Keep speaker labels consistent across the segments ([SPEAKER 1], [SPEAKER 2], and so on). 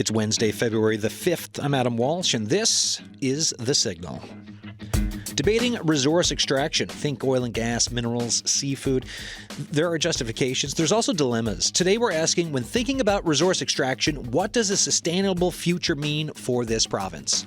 [SPEAKER 1] It's Wednesday, February the 5th. I'm Adam Walsh, and this is The Signal. Debating resource extraction. Think oil and gas, minerals, seafood. There are justifications. There's also dilemmas. Today we're asking, when thinking about resource extraction, what does a sustainable future mean for this province?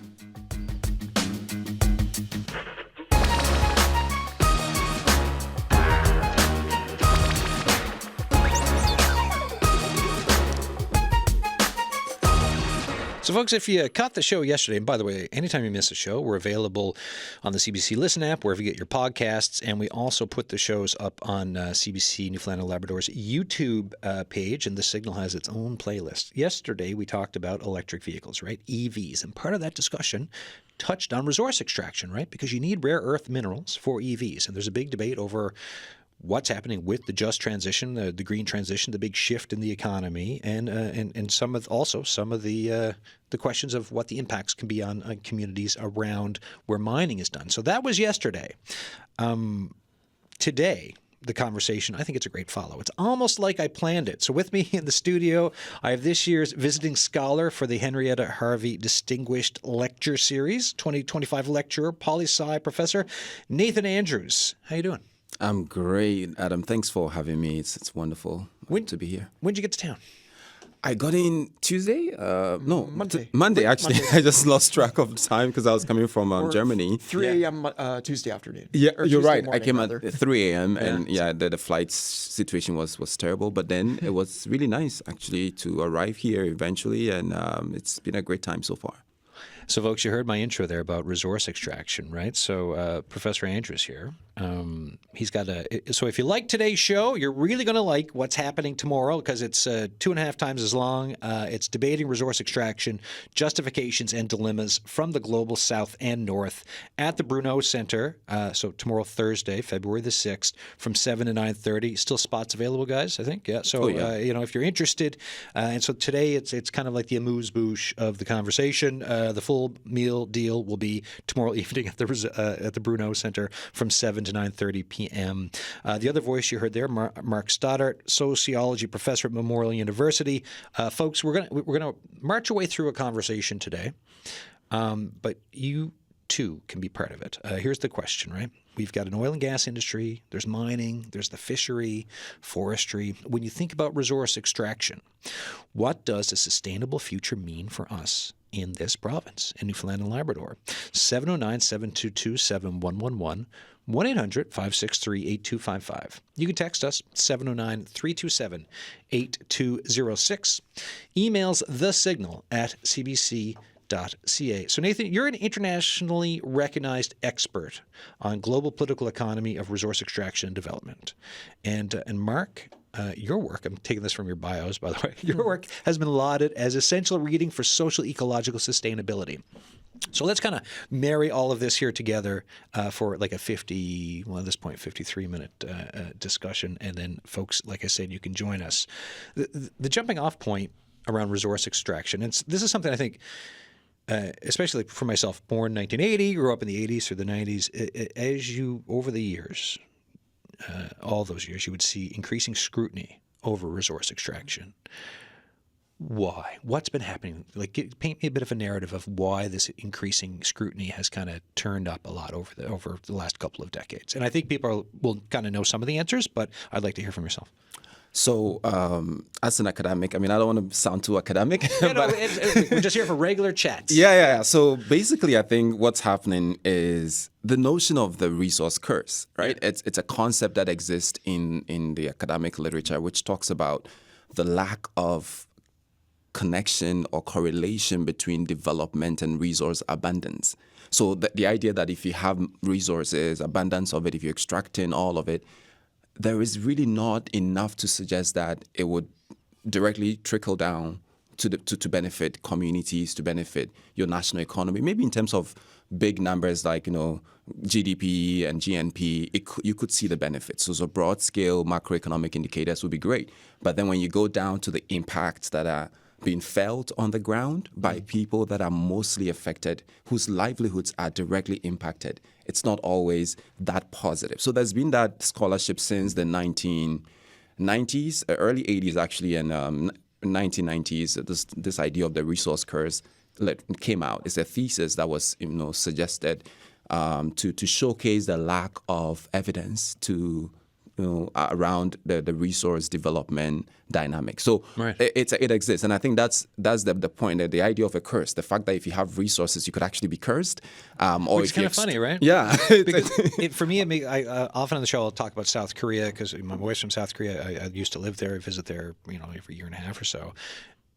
[SPEAKER 1] So, folks, if you caught the show yesterday, and by the way, anytime you miss a show, we're available on the CBC Listen app, wherever you get your podcasts, and we also put the shows up on CBC Newfoundland and Labrador's YouTube page, and The Signal has its own playlist. Yesterday, we talked about electric vehicles, right? EVs, and part of that discussion touched on resource extraction, right? Because you need rare earth minerals for EVs, and there's a big debate over what's happening with the just transition, the green transition, the big shift in the economy, and some of the questions of what the impacts can be on communities around where mining is done. So that was yesterday. Today, the conversation, I think it's a great follow. It's almost like I planned it. So with me in the studio, I have this year's visiting scholar for the Henrietta Harvey Distinguished Lecture Series, 2025 lecturer, poli-sci professor, Nathan Andrews. How you doing?
[SPEAKER 2] I'm great, Adam. Thanks for having me. It's wonderful to be here.
[SPEAKER 1] When did you get to town?
[SPEAKER 2] I got in Tuesday.
[SPEAKER 1] Monday.
[SPEAKER 2] Monday, actually. Monday. I just lost track of time because I was coming from Germany.
[SPEAKER 3] 3 a.m. Tuesday afternoon.
[SPEAKER 2] Yeah, you're
[SPEAKER 3] Tuesday
[SPEAKER 2] right.
[SPEAKER 3] Morning,
[SPEAKER 2] I came
[SPEAKER 3] rather.
[SPEAKER 2] at 3 a.m. and the flight situation was terrible. But then it was really nice, actually, to arrive here eventually. And it's been a great time so far.
[SPEAKER 1] So, folks, you heard my intro there about resource extraction, right? So, Professor Andrews here, he's got so if you like today's show, you're really going to like what's happening tomorrow because it's 2.5 times as long. It's debating resource extraction, justifications and dilemmas from the global south and north at the Bruneau Centre. So tomorrow, Thursday, February the 6th, from 7 to 9:30. Still spots available, guys, I think. Yeah. So, if you're interested. And so today it's kind of like the amuse-bouche of the conversation. The full meal deal will be tomorrow evening at the Bruneau Centre from 7 to 9:30 p.m. The other voice you heard there, Mark Stoddart, sociology professor at Memorial University. Folks, we're gonna march our way through a conversation today, but you too can be part of it. Here's the question, right? We've got an oil and gas industry, there's mining, there's the fishery, forestry. When you think about resource extraction, what does a sustainable future mean for us in this province, in Newfoundland and Labrador? 709-722-7111, 1-800-563-8255. You can text us, 709-327-8206. Emails thesignal@cbc.ca. So, Nathan, you're an internationally recognized expert on global political economy of resource extraction and development. And Mark, your work, I'm taking this from your bios, by the way, your work has been lauded as essential reading for social ecological sustainability. So let's kind of marry all of this here together for like a 53-minute discussion. And then, folks, like I said, you can join us. The jumping off point around resource extraction, and this is something I think, especially for myself, born in 1980, grew up in the 80s or the 90s, as you, over the years, all those years, you would see increasing scrutiny over resource extraction. Why? What's been happening? Like, paint me a bit of a narrative of why this increasing scrutiny has kind of turned up a lot over the last couple of decades. And I think people will kind of know some of the answers, but I'd like to hear from yourself.
[SPEAKER 2] So, as an academic, I mean, I don't want to sound too academic.
[SPEAKER 1] We're just here for regular chats.
[SPEAKER 2] Yeah. So basically, I think what's happening is the notion of the resource curse, right? Yeah. It's a concept that exists in the academic literature, which talks about the lack of connection or correlation between development and resource abundance. So the idea that if you have resources, abundance of it, if you're extracting all of it, there is really not enough to suggest that it would directly trickle down to benefit communities, to benefit your national economy. Maybe in terms of big numbers like, GDP and GNP, you could see the benefits. So broad scale macroeconomic indicators would be great. But then when you go down to the impacts that are being felt on the ground by people that are mostly affected, whose livelihoods are directly impacted, it's not always that positive. So there's been that scholarship since the 1990s, early 80s actually, and 1990s, this idea of the resource curse came out. It's a thesis that was suggested to showcase the lack of evidence around the resource development dynamic. So
[SPEAKER 1] Right.
[SPEAKER 2] it exists, and I think that's the point. That the idea of a curse, the fact that if you have resources, you could actually be cursed. Or
[SPEAKER 1] Which is kind of funny, right?
[SPEAKER 2] Yeah.
[SPEAKER 1] Because for me, I often on the show I'll talk about South Korea because my wife's from South Korea. I used to live there, visit there, every year and a half or so.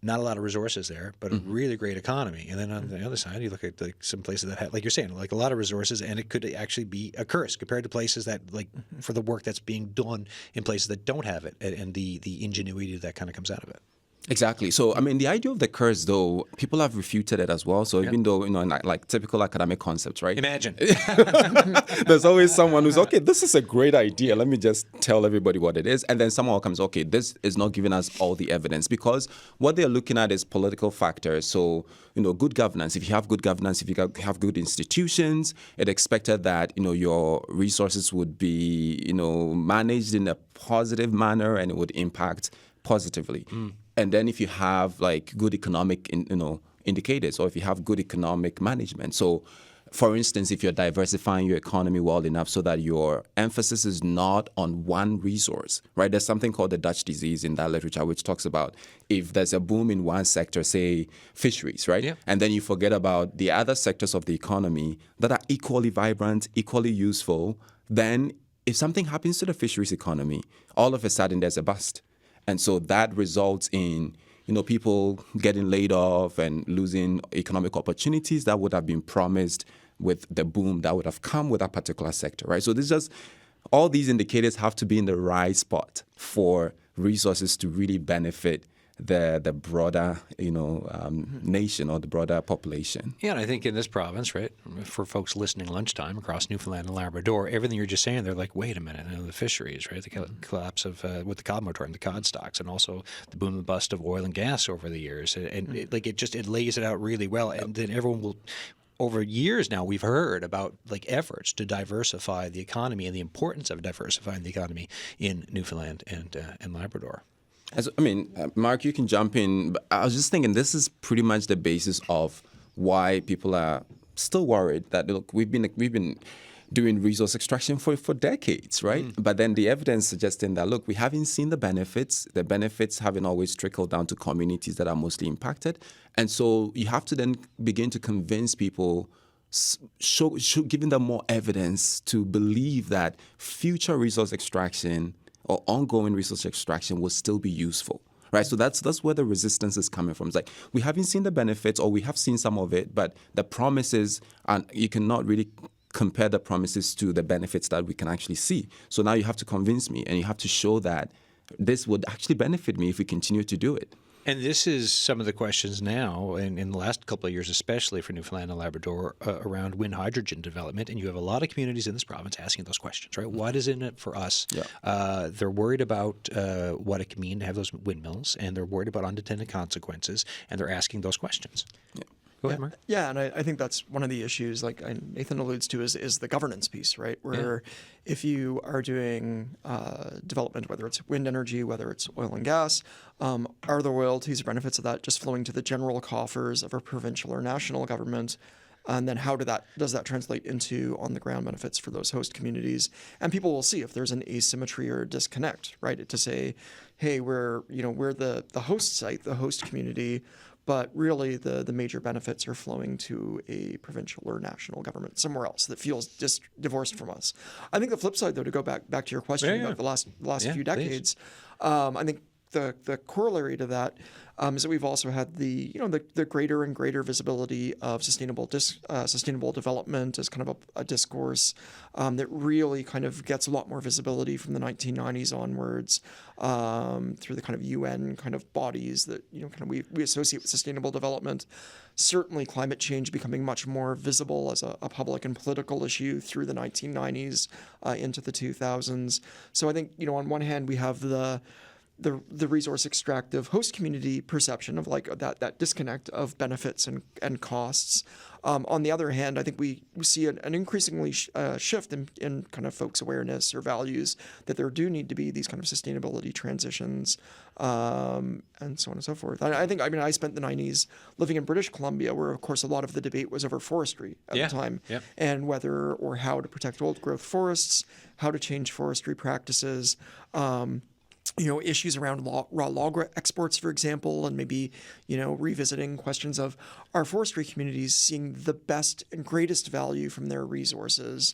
[SPEAKER 1] Not a lot of resources there, but a really great economy. And then on the other side, you look at some places that have, like you're saying, like a lot of resources, and it could actually be a curse compared to places that, like, for the work that's being done in places that don't have it, and the ingenuity that kind of comes out of it.
[SPEAKER 2] Exactly. So, I mean, the idea of the curse, though, people have refuted it as well. So, even though, like typical academic concepts, right?
[SPEAKER 1] Imagine.
[SPEAKER 2] There's always someone who's, okay, this is a great idea. Let me just tell everybody what it is. And then someone comes, okay, this is not giving us all the evidence, because what they're looking at is political factors. So, good governance. If you have good governance, if you have good institutions, it's expected that, your resources would be, managed in a positive manner and it would impact positively. And then if you have like good economic, indicators, or if you have good economic management. So, for instance, if you're diversifying your economy well enough so that your emphasis is not on one resource, right? There's something called the Dutch disease in that literature, which talks about if there's a boom in one sector, say fisheries, right?
[SPEAKER 1] Yeah.
[SPEAKER 2] And then you forget about the other sectors of the economy that are equally vibrant, equally useful, then if something happens to the fisheries economy, all of a sudden there's a bust. And so that results in, people getting laid off and losing economic opportunities that would have been promised with the boom that would have come with that particular sector, right? So this just, all these indicators have to be in the right spot for resources to really benefit the broader, nation or the broader population.
[SPEAKER 1] Yeah, and I think in this province, right, for folks listening lunchtime across Newfoundland and Labrador, everything you're just saying, they're like, wait a minute, the fisheries, right, the collapse of with the cod moratorium, the cod stocks, and also the boom and bust of oil and gas over the years, and it lays it out really well, and then everyone will. Over years now, we've heard about like efforts to diversify the economy and the importance of diversifying the economy in Newfoundland and Labrador.
[SPEAKER 2] Mark, you can jump in. But I was just thinking, this is pretty much the basis of why people are still worried that, look, we've been doing resource extraction for decades, right? But then the evidence suggesting that, look, we haven't seen the benefits. The benefits haven't always trickled down to communities that are mostly impacted. And so you have to then begin to convince people, giving them more evidence to believe that future resource extraction or ongoing resource extraction will still be useful, right? So that's where the resistance is coming from. It's like, we haven't seen the benefits, or we have seen some of it, but the promises, and you cannot really compare the promises to the benefits that we can actually see. So now you have to convince me, and you have to show that this would actually benefit me if we continue to do it.
[SPEAKER 1] And this is some of the questions now, in the last couple of years, especially for Newfoundland and Labrador, around wind hydrogen development. And you have a lot of communities in this province asking those questions, right? What is in it for us? Yeah. They're worried about what it can mean to have those windmills, and they're worried about unintended consequences, and they're asking those questions. Yeah. Go ahead, Mark.
[SPEAKER 3] Yeah, and I think that's one of the issues, like Nathan alludes to, is the governance piece, right? Where if you are doing development, whether it's wind energy, whether it's oil and gas, are the royalties or benefits of that just flowing to the general coffers of a provincial or national government? And then how does that translate into on-the-ground benefits for those host communities? And people will see if there's an asymmetry or a disconnect, right? To say, hey, we're the host site, the host community, but really the major benefits are flowing to a provincial or national government somewhere else that feels divorced from us. I think the flip side, though, to go back to your question about the last few decades, I think the corollary to that is that we've also had the greater and greater visibility of sustainable development as kind of a discourse that really kind of gets a lot more visibility from the 1990s onwards through the kind of UN kind of bodies that kind of we associate with sustainable development. Certainly, climate change becoming much more visible as a public and political issue through the 1990s into the 2000s. So I think on one hand we have the the resource extractive host community perception of like that disconnect of benefits and costs. On the other hand, I think we see an increasingly shift in kind of folks' awareness or values that there do need to be these kind of sustainability transitions, and so on and so forth. I mean, I spent the 90s living in British Columbia, where, of course, a lot of the debate was over forestry at the time, and whether or how to protect old-growth forests, how to change forestry practices, issues around raw log exports, for example, and maybe, revisiting questions of are forestry communities seeing the best and greatest value from their resources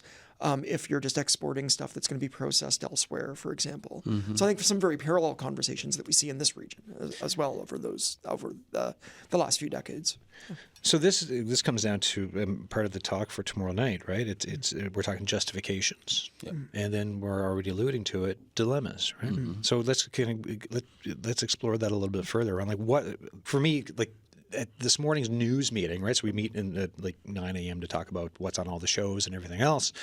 [SPEAKER 3] if you're just exporting stuff that's going to be processed elsewhere, for example. So I think some very parallel conversations that we see in this region as well over the last few decades.
[SPEAKER 1] So this comes down to part of the talk for tomorrow night, right? It's we're talking justifications, and then we're already alluding to it, dilemmas, right? So let's explore that a little bit further around like what for me like. At this morning's news meeting, right? So we meet at like 9 a.m. to talk about what's on all the shows and everything else.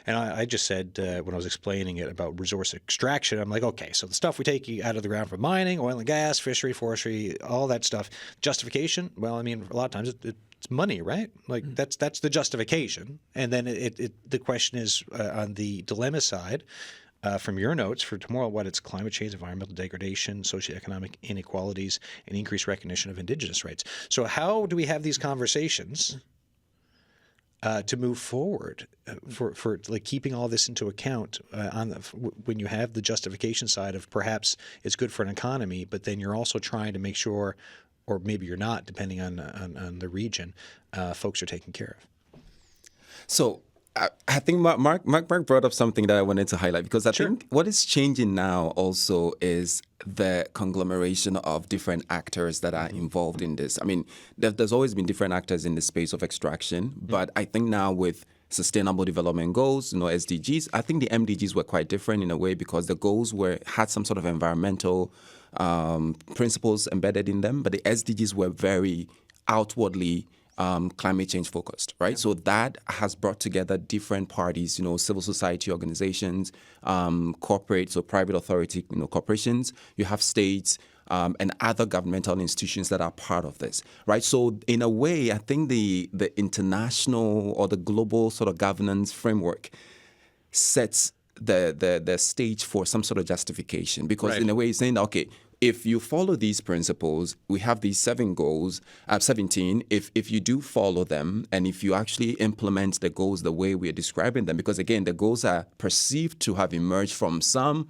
[SPEAKER 1] And I just said when I was explaining it about resource extraction, I'm like, okay, so the stuff we take out of the ground from mining, oil and gas, fishery, forestry, all that stuff. Justification, well, I mean, a lot of times it's money, right? Like that's the justification. And then the question is on the dilemma side, from your notes for tomorrow, what it's climate change, environmental degradation, socioeconomic inequalities, and increased recognition of Indigenous rights. So how do we have these conversations to move forward for like keeping all this into account when you have the justification side of perhaps it's good for an economy, but then you're also trying to make sure, or maybe you're not, depending on the region, folks are taken care of.
[SPEAKER 2] So I think Mark brought up something that I wanted to highlight, because I think what is changing now also is the conglomeration of different actors that are involved in this. I mean, there's always been different actors in the space of extraction, but I think now with Sustainable Development Goals, SDGs, I think the MDGs were quite different in a way, because the goals had some sort of environmental principles embedded in them, but the SDGs were very outwardly climate change focused, right? So that has brought together different parties, civil society organizations, corporate, so private authority, corporations. You have states and other governmental institutions that are part of this, right? So in a way, I think the international or the global sort of governance framework sets the stage for some sort of justification, because in a way, it's saying, okay, if you follow these principles, we have these 17. If you do follow them, and if you actually implement the goals the way we are describing them, because again, the goals are perceived to have emerged from some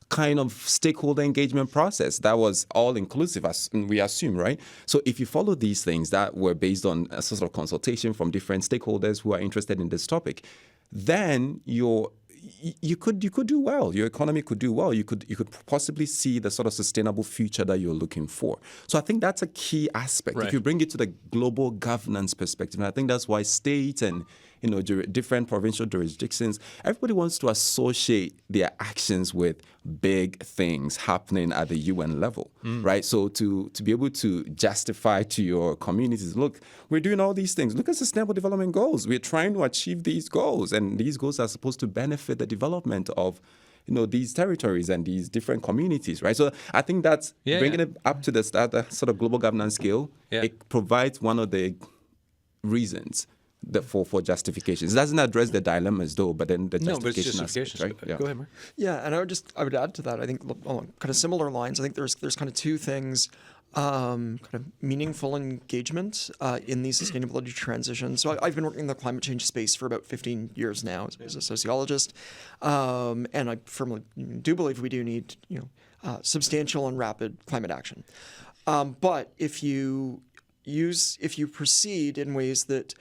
[SPEAKER 2] kind of stakeholder engagement process that was all inclusive, as we assume, right? So if you follow these things that were based on a sort of consultation from different stakeholders who are interested in this topic, then you could do well. Your economy could do well. You could possibly see the sort of sustainable future that you're looking for. So I think that's a key aspect. If you bring it to the global governance perspective, and I think that's why states and different provincial jurisdictions, everybody wants to associate their actions with big things happening at the UN level, right? So to be able to justify to your communities, look, we're doing all these things. Look at Sustainable Development Goals. We're trying to achieve these goals, and these goals are supposed to benefit the development of these territories and these different communities, right? So I think that's bringing it up to the sort of global governance scale. It provides one of the reasons for justifications. It doesn't address the dilemmas though, but then the justification aspect, right?
[SPEAKER 3] Go ahead, Mark. Yeah, and I would add to that. I think along kind of similar lines. I think there's kind of two things. Kind of meaningful engagement in these sustainability transitions. So I've been working in the climate change space for about 15 years now as a sociologist, and I firmly do believe we do need substantial and rapid climate action. But if you proceed in ways that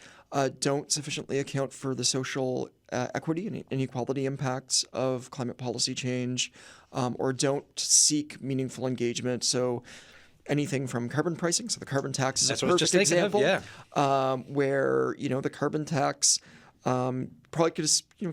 [SPEAKER 3] don't sufficiently account for the social equity and inequality impacts of climate policy change, or don't seek meaningful engagement, so anything from carbon pricing, so the carbon tax is a perfect example, where the carbon tax Probably could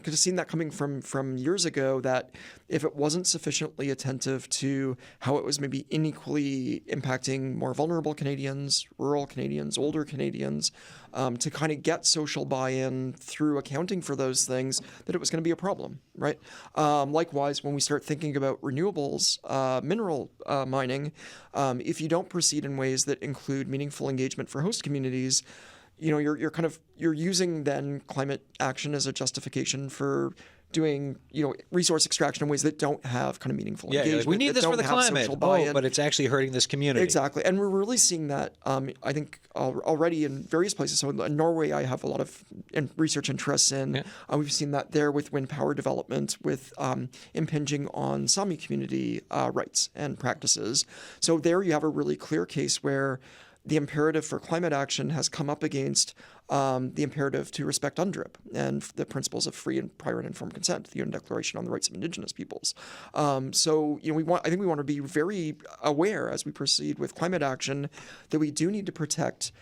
[SPEAKER 3] have seen that coming from years ago, that if it wasn't sufficiently attentive to how it was maybe unequally impacting more vulnerable Canadians, rural Canadians, older Canadians, to kind of get social buy-in through accounting for those things, that it was going to be a problem, right? Likewise, when we start thinking about renewables, mineral mining, if you don't proceed in ways that include meaningful engagement for host communities, you're using then climate action as a justification for doing resource extraction in ways that don't have kind of meaningful engagement.
[SPEAKER 1] Like, we need this for the climate. But it's actually hurting this community.
[SPEAKER 3] Exactly, and we're really seeing that. I think already in various places. So in Norway, I have a lot of research interests in. Yeah. We've seen that there with wind power development, with impinging on Sami community rights and practices. So there you have a really clear case where the imperative for climate action has come up against the imperative to respect UNDRIP and the principles of free and prior and informed consent, the UN Declaration on the Rights of Indigenous Peoples. I think we want to be very aware as we proceed with climate action that we do need to protect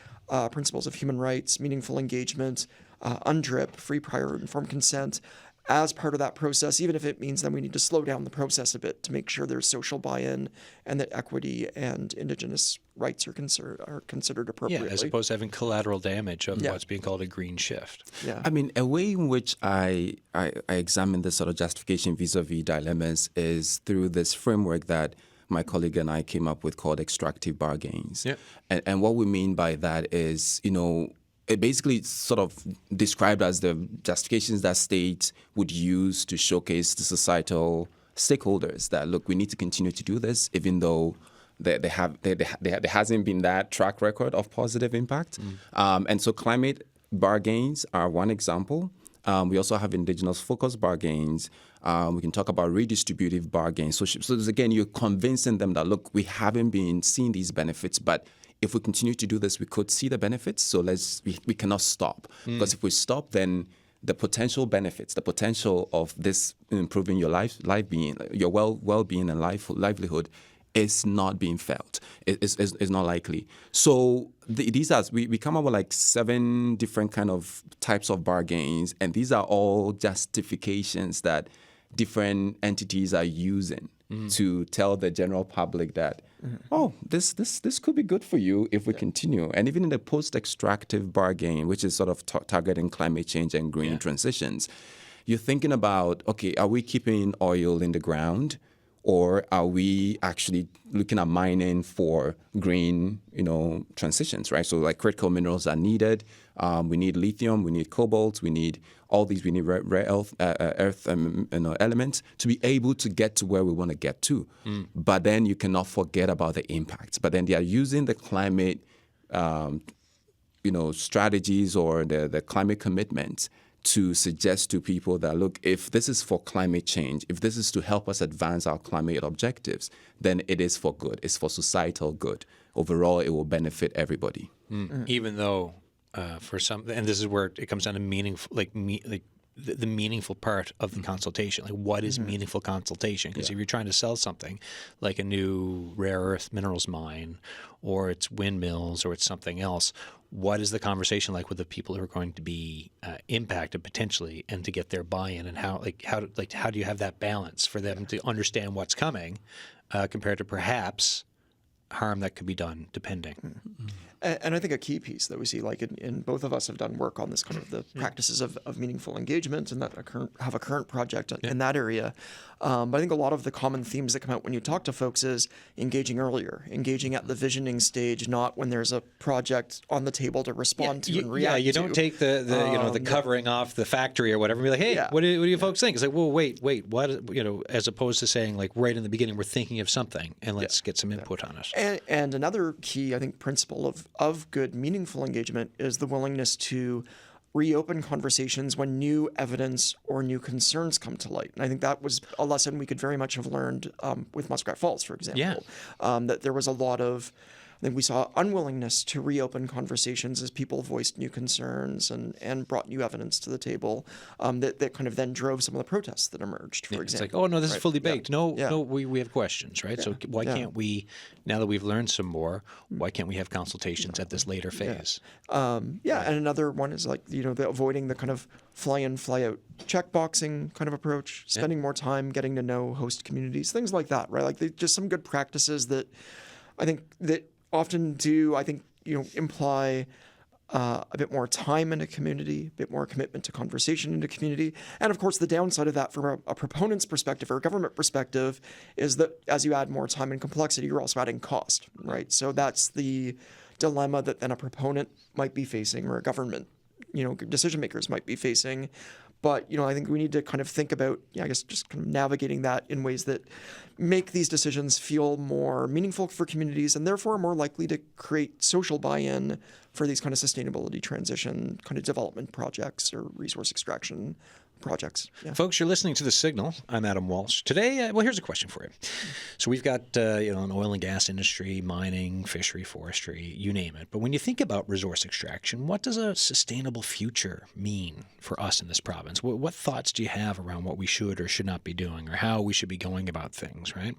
[SPEAKER 3] principles of human rights, meaningful engagement, UNDRIP, free, prior, and informed consent, as part of that process, even if it means then we need to slow down the process a bit to make sure there's social buy-in and that equity and Indigenous rights are considered appropriately.
[SPEAKER 1] Yeah, as opposed to having collateral damage of what's being called a green shift.
[SPEAKER 3] Yeah.
[SPEAKER 2] I mean, a way in which I examine this sort of justification vis-a-vis dilemmas is through this framework that my colleague and I came up with called extractive bargains. Yeah. And what we mean by that is, it basically sort of described as the justifications that states would use to showcase the societal stakeholders that, look, we need to continue to do this, even though there hasn't been that track record of positive impact. And so climate bargains are one example. We also have Indigenous focus bargains. We can talk about redistributive bargains. So again, you're convincing them that, look, we haven't been seeing these benefits, but if we continue to do this, we could see the benefits. So we cannot stop. Because if we stop, then the potential benefits, the potential of this improving your life being, your well-being and livelihood is not being felt. It's not likely. So we come up with like 7 different kind of types of bargains, and these are all justifications that different entities are using to tell the general public that, this could be good for you if we continue. And even in the post-extractive bargain, which is sort of targeting climate change and green transitions, you're thinking about, okay, are we keeping oil in the ground, or are we actually looking at mining for green, transitions, right? So like critical minerals are needed. We need lithium, we need cobalt, we need all these, we need rare earth elements to be able to get to where we want to get to. But then you cannot forget about the impacts. But then they are using the climate, strategies or the climate commitments to suggest to people that, look, if this is for climate change, if this is to help us advance our climate objectives, then it is for good. It's for societal good. Overall, it will benefit everybody.
[SPEAKER 1] Even though for some, and this is where it comes down to meaningful, the meaningful part of the consultation. Like, what is meaningful consultation? Because if you're trying to sell something like a new rare earth minerals mine, or it's windmills, or it's something else, what is the conversation like with the people who are going to be impacted potentially, and to get their buy-in, and how do you have that balance for them to understand what's coming, compared to perhaps harm that could be done, depending.
[SPEAKER 3] And I think a key piece that we see, like in both of us have done work on this kind of the practices of meaningful engagement, and that have a current project in that area. But I think a lot of the common themes that come out when you talk to folks is engaging earlier, engaging at the visioning stage, not when there's a project on the table to respond to and react to.
[SPEAKER 1] Yeah, you don't take the covering off the factory or whatever and be like, hey, what do you folks think? It's like, well, wait, what, as opposed to saying, like, right in the beginning, we're thinking of something, and let's get some input on it.
[SPEAKER 3] And another key, I think, principle of good, meaningful engagement is the willingness to reopen conversations when new evidence or new concerns come to light. And I think that was a lesson we could very much have learned with Muskrat Falls, for example. That there was a lot of then we saw unwillingness to reopen conversations as people voiced new concerns and brought new evidence to the table that kind of then drove some of the protests that emerged, for
[SPEAKER 1] It's
[SPEAKER 3] example.
[SPEAKER 1] like, oh, no, this is
[SPEAKER 3] Right?
[SPEAKER 1] fully baked.
[SPEAKER 3] Yeah.
[SPEAKER 1] No, we have questions, right? So why can't we, now that we've learned some more, why can't we have consultations at this later phase?
[SPEAKER 3] And another one is like, the avoiding the kind of fly in, fly out checkboxing kind of approach, spending more time getting to know host communities, things like that, right? Like just some good practices that I think that often do, imply a bit more time in a community, a bit more commitment to conversation in a community. And of course, the downside of that from a proponent's perspective or a government perspective is that as you add more time and complexity, you're also adding cost, right? So that's the dilemma that then a proponent might be facing or a government, decision makers might be facing. But, I think we need to kind of think about, just kind of navigating that in ways that make these decisions feel more meaningful for communities and therefore more likely to create social buy-in for these kind of sustainability transition kind of development projects or resource extraction projects. Yeah.
[SPEAKER 1] Folks, you're listening to The Signal. I'm Adam Walsh. Today, here's a question for you. So we've got, an oil and gas industry, mining, fishery, forestry, you name it. But when you think about resource extraction, what does a sustainable future mean for us in this province? What thoughts do you have around what we should or should not be doing or how we should be going about things, right?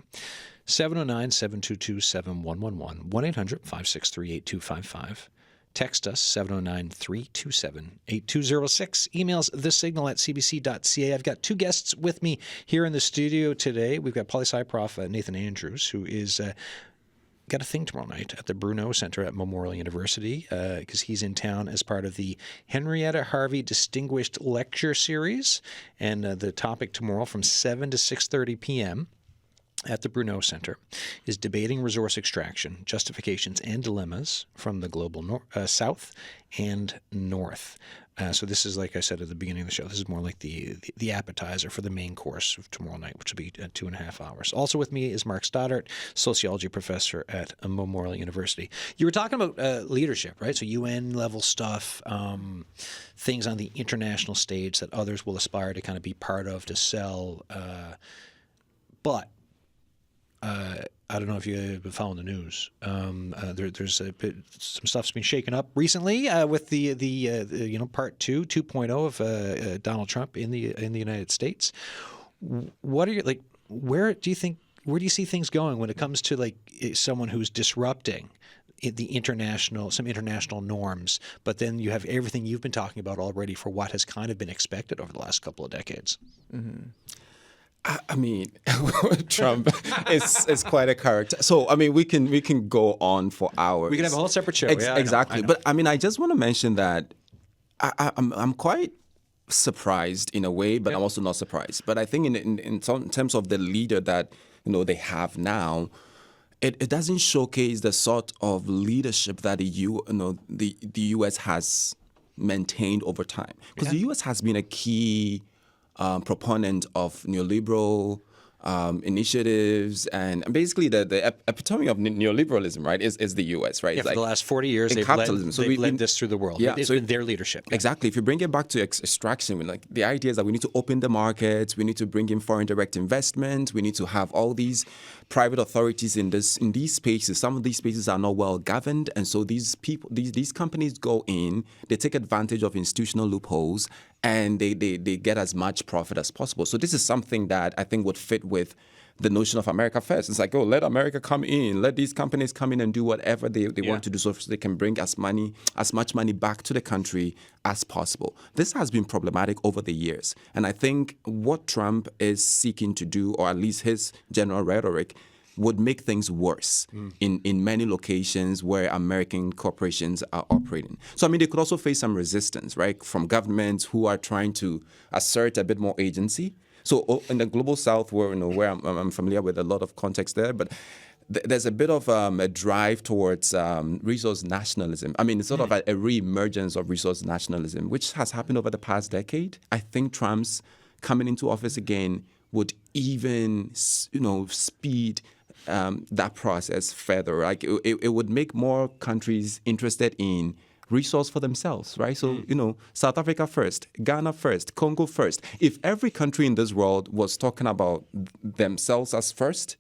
[SPEAKER 1] 709-722-7111, 1-800-563-8255. Text us, 709-327-8206. Emails thesignal@cbc.ca. I've got two guests with me here in the studio today. We've got poli-sci prof Nathan Andrews, who is got a thing tomorrow night at the Bruneau Center at Memorial University because he's in town as part of the Henrietta Harvey Distinguished Lecture Series. And the topic tomorrow from 7 to 6:30 p.m. at the Bruneau Center is debating resource extraction, justifications, and dilemmas from the global south and north. So this is, like I said at the beginning of the show, this is more like the appetizer for the main course of tomorrow night, which will be 2.5 hours. Also with me is Mark Stoddart, sociology professor at Memorial University. You were talking about leadership, right? So UN level stuff, things on the international stage that others will aspire to kind of be part of, to sell. But I don't know if you've been following the news. There's some stuff's been shaken up recently with the part 2.0 of Donald Trump in the United States. What are where do you see things going when it comes to someone who's disrupting some international norms, but then you have everything you've been talking about already for what has kind of been expected over the last couple of decades?
[SPEAKER 2] Mm-hmm. I mean, Trump is quite a character. So, I mean, we can go on for hours.
[SPEAKER 1] We can have a whole separate show.
[SPEAKER 2] Exactly.
[SPEAKER 1] I know.
[SPEAKER 2] But I mean, I just want to mention that I'm quite surprised in a way, but I'm also not surprised. But I think in terms of the leader that they have now, it doesn't showcase the sort of leadership that the U.S. has maintained over time, because the U.S. has been a key proponent of neoliberal initiatives, and basically the epitome of neoliberalism, right, is the U.S., right?
[SPEAKER 1] Yeah, for the last 40 years, they've led this through the world.
[SPEAKER 2] Yeah,
[SPEAKER 1] it's been their leadership.
[SPEAKER 2] Exactly. If you bring it back to extraction, the idea is that we need to open the markets, we need to bring in foreign direct investment, we need to have all these private authorities in these spaces. Some of these spaces are not well governed, and so these companies go in, they take advantage of institutional loopholes, and they get as much profit as possible. So this is something that I think would fit with the notion of America first. It's like, let America come in, let these companies come in and do whatever they want to do, so they can bring as much money back to the country as possible. This has been problematic over the years. And I think what Trump is seeking to do, or at least his general rhetoric, would make things worse in many locations where American corporations are operating. So, I mean, they could also face some resistance, right, from governments who are trying to assert a bit more agency. So in the global south, where I'm familiar with a lot of context there, but there's a bit of a drive towards resource nationalism. I mean, it's sort of a re-emergence of resource nationalism, which has happened over the past decade. I think Trump's coming into office again would even, speed that process further. Like it would make more countries interested in resource for themselves, right? So, South Africa first, Ghana first, Congo first. If every country in this world was talking about themselves as first,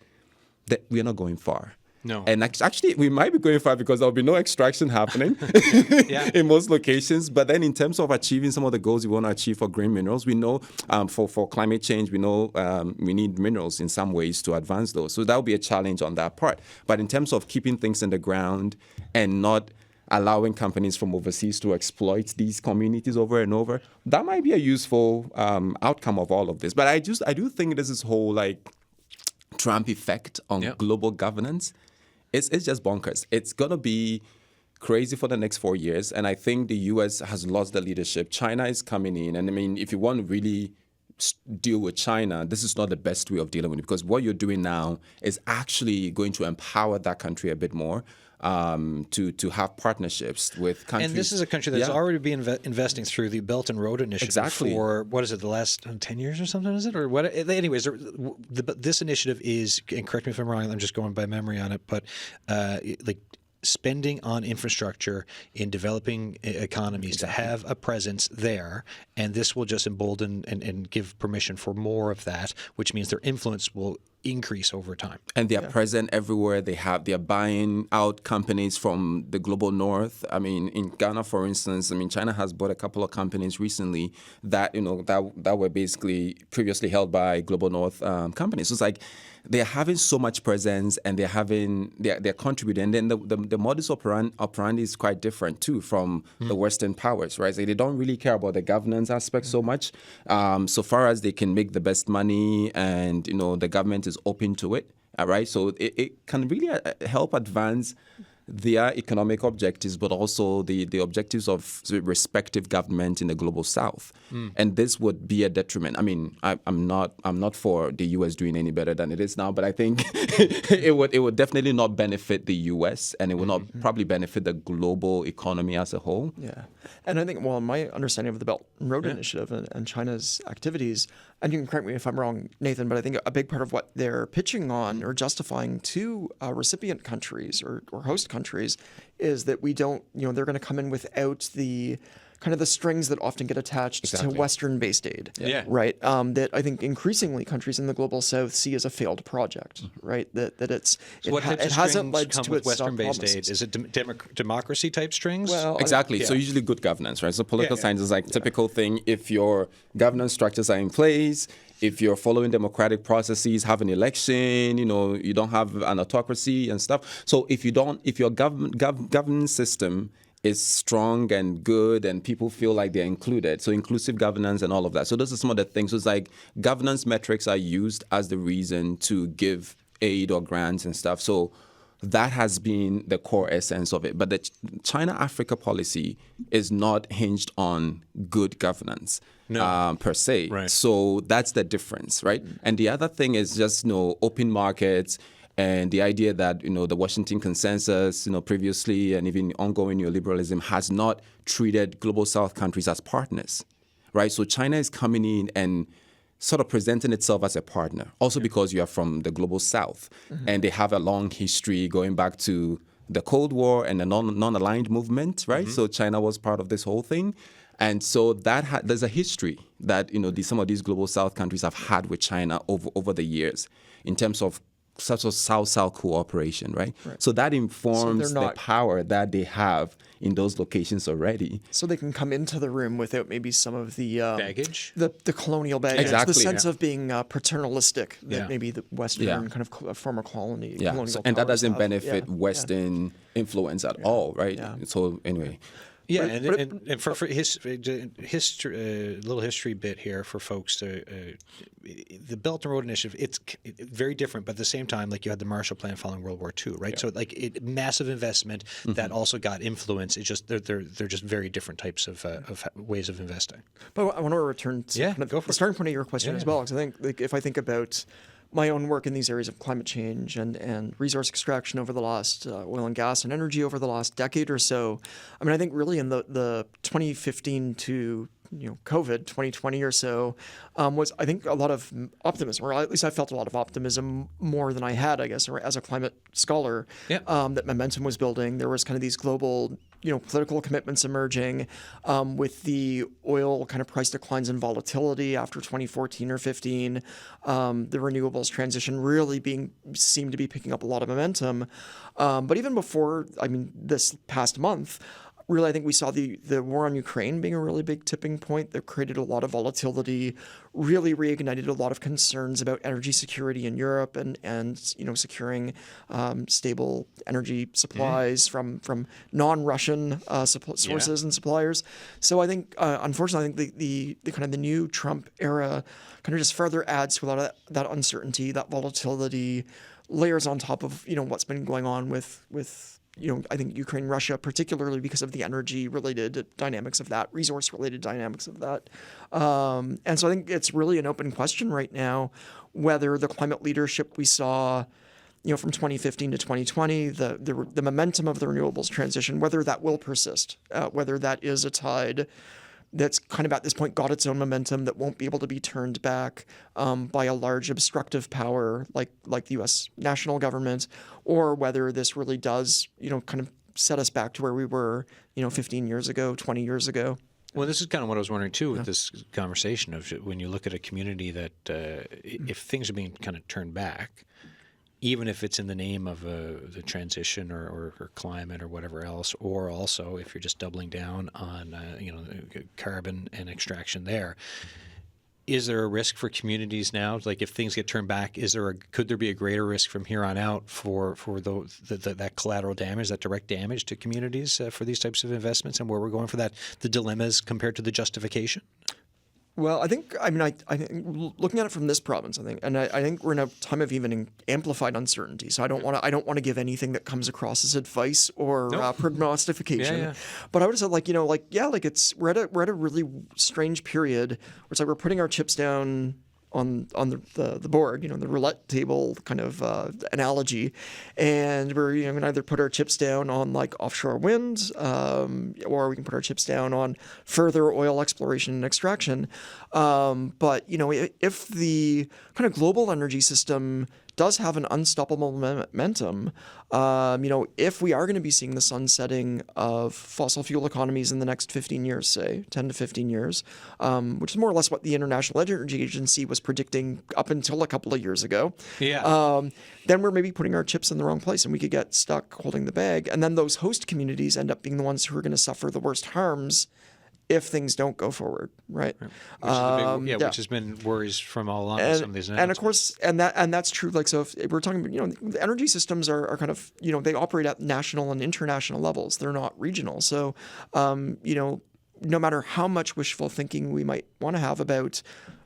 [SPEAKER 2] that we're not going far.
[SPEAKER 1] No.
[SPEAKER 2] And actually, we might be going far because there'll be no extraction happening in most locations. But then in terms of achieving some of the goals we want to achieve for green minerals, we know for climate change, we know we need minerals in some ways to advance those. So that will be a challenge on that part. But in terms of keeping things in the ground and not allowing companies from overseas to exploit these communities over and over, that might be a useful outcome of all of this. But I do think there's this whole Trump effect on global governance. It's just bonkers. It's going to be crazy for the next 4 years. And I think the U.S. has lost the leadership. China is coming in. And I mean, if you want to really deal with China, this is not the best way of dealing with it, because what you're doing now is actually going to empower that country a bit more to have partnerships with countries. And
[SPEAKER 1] this is a country that's already been investing through the Belt and Road Initiative for, what is it, the last 10 years or something, is it? Or what? Anyways, this initiative is, and correct me if I'm wrong, I'm just going by memory on it, but spending on infrastructure in developing economies to have a presence there, and this will just embolden and give permission for more of that, which means their influence will increase over time.
[SPEAKER 2] And they are present everywhere. They are buying out companies from the global north. I mean, in Ghana, for instance, China has bought a couple of companies recently that that were basically previously held by global north companies. So it's like they're having so much presence, and they're contributing. And then the modus operandi is quite different too from the Western powers, right? So they don't really care about the governance aspect so much, so far as they can make the best money, and the government is open to it. All right, so it can really help advance their economic objectives, but also the objectives of respective government in the global South. And this would be a detriment. I mean, I'm not for the U.S. doing any better than it is now, but I think it would definitely not benefit the U.S. and it would not probably benefit the global economy as a whole.
[SPEAKER 3] Yeah, and I think, my understanding of the Belt and Road Initiative and China's activities, and you can correct me if I'm wrong, Nathan, but I think a big part of what they're pitching on or justifying to recipient countries or host countries is that we don't, they're going to come in without the kind of the strings that often get attached to Western-based aid, right? That I think increasingly countries in the global South see as a failed project, right? That it hasn't led to its
[SPEAKER 1] Western-based aid. Is it democracy-type strings?
[SPEAKER 3] Well,
[SPEAKER 2] exactly. So usually good governance, right? So political science is typical thing. If your governance structures are in place, if you're following democratic processes, have an election, you don't have an autocracy and stuff. So if your governance system is strong and good and people feel like they're included, so inclusive governance and all of that. So those are some of the things. So it's like governance metrics are used as the reason to give aid or grants and stuff. So that has been the core essence of it. But the China-Africa policy is not hinged on good governance per se. Right. So that's the difference, right? And the other thing is just open markets. And the idea that, the Washington consensus, previously, and even ongoing neoliberalism has not treated global South countries as partners, right? So China is coming in and sort of presenting itself as a partner, also because you are from the global South, and they have a long history going back to the Cold War and the non-aligned movement, right? So China was part of this whole thing. And so that there's a history that, some of these global South countries have had with China over the years in terms of such a South-South cooperation, right? So that informs the power that they have in those locations already.
[SPEAKER 3] So they can come into the room without maybe some of the
[SPEAKER 1] baggage,
[SPEAKER 3] the colonial baggage,
[SPEAKER 2] exactly.
[SPEAKER 3] the sense of being paternalistic that maybe the Western kind of former colony. Colonial
[SPEAKER 2] and that doesn't
[SPEAKER 3] have.
[SPEAKER 2] benefit Western influence at all, right? So anyway.
[SPEAKER 1] Yeah, and for history, little history bit here for folks to the Belt and Road Initiative. It's very different, but at the same time, like you had the Marshall Plan following World War II, right? So massive investment that also got influence. It's just they're just very different types of ways of investing.
[SPEAKER 3] But I want to return to the starting point of your question as well, because I think if I think about my own work in these areas of climate change and resource extraction over the last oil and gas and energy over the last decade or so, I think really in the 2015 to COVID 2020 or so was, I think, a lot of optimism, or at least I felt a lot of optimism more than I had, I guess, or as a climate scholar, that momentum was building. There was kind of these global political commitments emerging, with the oil kind of price declines and volatility after 2014 or 15, the renewables transition really seemed to be picking up a lot of momentum. But even before, this past month, really, I think we saw the war on Ukraine being a really big tipping point that created a lot of volatility, really reignited a lot of concerns about energy security in Europe and securing stable energy supplies from non-Russian sources and suppliers. So I think, unfortunately, I think the kind of the new Trump era kind of just further adds to a lot of that uncertainty, that volatility, layers on top of what's been going on with I think Ukraine, Russia, particularly because of the energy-related dynamics of that, resource-related dynamics of that. And so I think it's really an open question right now whether the climate leadership we saw, from 2015 to 2020, the momentum of the renewables transition, whether that will persist, whether that is a tide that's kind of at this point got its own momentum that won't be able to be turned back by a large obstructive power like the U.S. national government, or whether this really does, kind of set us back to where we were, 15 years ago, 20 years ago.
[SPEAKER 1] Well, this is kind of what I was wondering too with this conversation of when you look at a community that if things are being kind of turned back, even if it's in the name of the transition or climate or whatever else, or also if you're just doubling down on carbon and extraction there, is there a risk for communities now? Like if things get turned back, could there be a greater risk from here on out for that collateral damage, that direct damage to communities for these types of investments, and where we're going for that, the dilemmas compared to the justification?
[SPEAKER 3] Well, I think looking at it from this province, I think we're in a time of even amplified uncertainty. So I don't want to give anything that comes across as advice or prognostication. Yeah. But I would have said we're at a really strange period where it's like we're putting our chips down on the board, the roulette table kind of analogy, and we're going to either put our chips down on like offshore wind, or we can put our chips down on further oil exploration and extraction. But if the kind of global energy system does have an unstoppable momentum, if we are going to be seeing the sunsetting of fossil fuel economies in the next 15 years, say 10 to 15 years, which is more or less what the International Energy Agency was predicting up until a couple of years ago, then we're maybe putting our chips in the wrong place and we could get stuck holding the bag. And then those host communities end up being the ones who are going to suffer the worst harms if things don't go forward, right?
[SPEAKER 1] Which has been worries from all along with some of these announcements.
[SPEAKER 3] And of course, and that's true. Like, so if we're talking about, the energy systems are kind of, they operate at national and international levels. They're not regional. So, no matter how much wishful thinking we might want to have about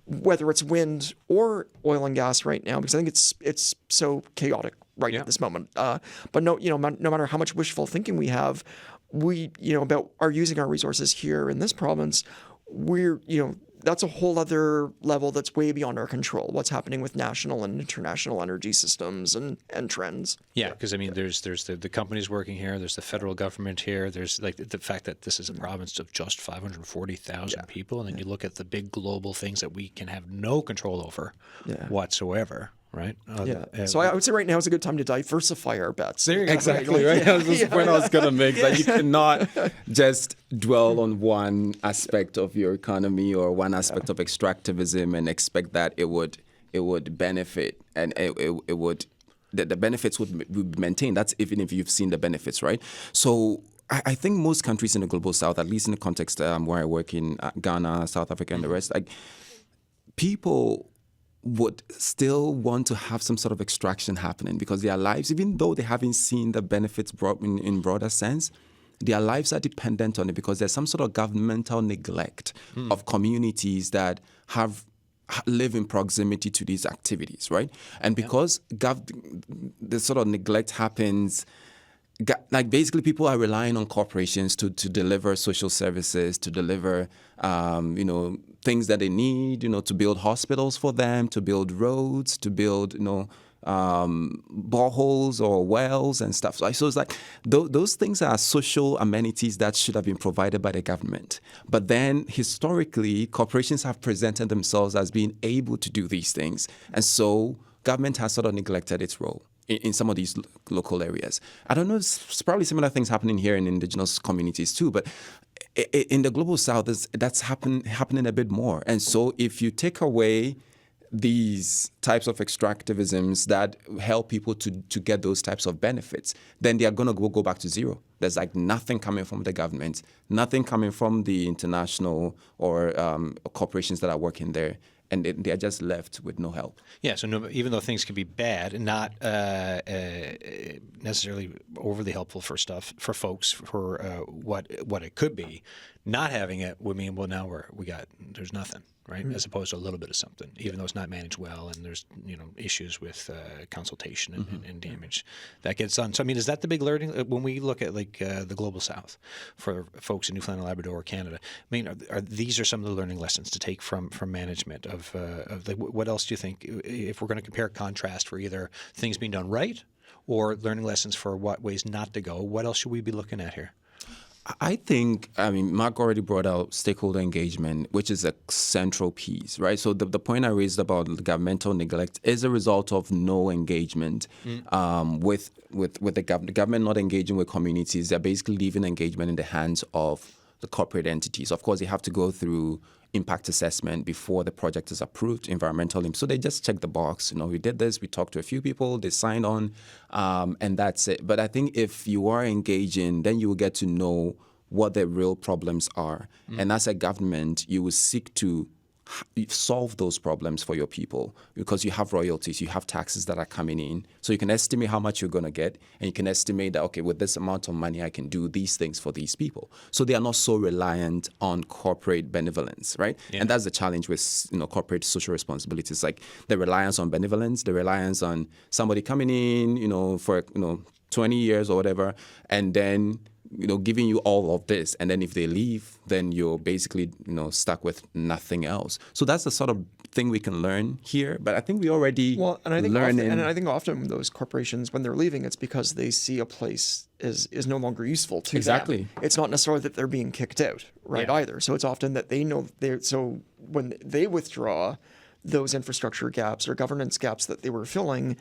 [SPEAKER 3] whether it's wind or oil and gas right now, because I think it's so chaotic at this moment. But no matter how much wishful thinking we have, we, about our using our resources here in this province, we're, that's a whole other level that's way beyond our control. What's happening with national and international energy systems and trends.
[SPEAKER 1] Yeah, because there's the companies working here. There's the federal government here. There's like the fact that this is a province of just 540,000 people, and then you look at the big global things that we can have no control over whatsoever. Right.
[SPEAKER 3] So I would say right now is a good time to diversify our bets.
[SPEAKER 1] There you go.
[SPEAKER 2] Exactly. Right. That was the point I was going to make. That you cannot just dwell on one aspect of your economy or one aspect of extractivism and expect that it would benefit and it would the benefits would be maintained. That's even if you've seen the benefits, right? So I think most countries in the global south, at least in the context where I work in Ghana, South Africa, and the rest, like people would still want to have some sort of extraction happening because their lives, even though they haven't seen the benefits brought in broader sense, their lives are dependent on it because there's some sort of governmental neglect of communities that live in proximity to these activities, right? And because the sort of neglect happens, like basically people are relying on corporations to deliver social services, to deliver, things that they need, to build hospitals for them, to build roads, to build, boreholes or wells and stuff. So it's like those things are social amenities that should have been provided by the government. But then historically, corporations have presented themselves as being able to do these things. And so government has sort of neglected its role. in some of these local areas. I don't know, it's probably similar things happening here in indigenous communities too, but in the global south, that's happening a bit more. And so if you take away these types of extractivisms that help people to get those types of benefits, then they are going to go back to zero. There's like nothing coming from the government, nothing coming from the international or corporations that are working there. And they are just left with no help.
[SPEAKER 1] Yeah, so even though things can be bad and not necessarily overly helpful for folks, for what it could be, not having it would mean, well, now there's nothing, right? Mm-hmm. As opposed to a little bit of something, even though it's not managed well and there's issues with consultation and damage that gets done. So I mean, is that the big learning when we look at like the global south for folks in Newfoundland and Labrador or Canada? I mean, these are some of the learning lessons to take from management of what else do you think, if we're going to compare contrast for either things being done right or learning lessons for what ways not to go? What else should we be looking at here?
[SPEAKER 2] I think, Mark already brought out stakeholder engagement, which is a central piece, right? So the point I raised about governmental neglect is a result of no engagement with the government. The government not engaging with communities. They're basically leaving engagement in the hands of the corporate entities. Of course, they have to go through impact assessment before the project is approved, environmental impact. So they just check the box. We did this, we talked to a few people, they signed on, and that's it. But I think if you are engaging, then you will get to know what the real problems are. And as a government, you will seek to solve those problems for your people because you have royalties, you have taxes that are coming in. So you can estimate how much you're going to get, and you can estimate that, okay, with this amount of money, I can do these things for these people. So they are not so reliant on corporate benevolence, right? Yeah. And that's the challenge with corporate social responsibilities, like the reliance on benevolence, the reliance on somebody coming in, for 20 years or whatever, and then giving you all of this, and then if they leave, then you're basically, stuck with nothing else. So that's the sort of thing we can learn here. But I think we already
[SPEAKER 3] I think often those corporations, when they're leaving, it's because they see a place is no longer useful to them. It's not necessarily that they're being kicked out, right? Either. So it's often that they know so when they withdraw, those infrastructure gaps or governance gaps that they were filling,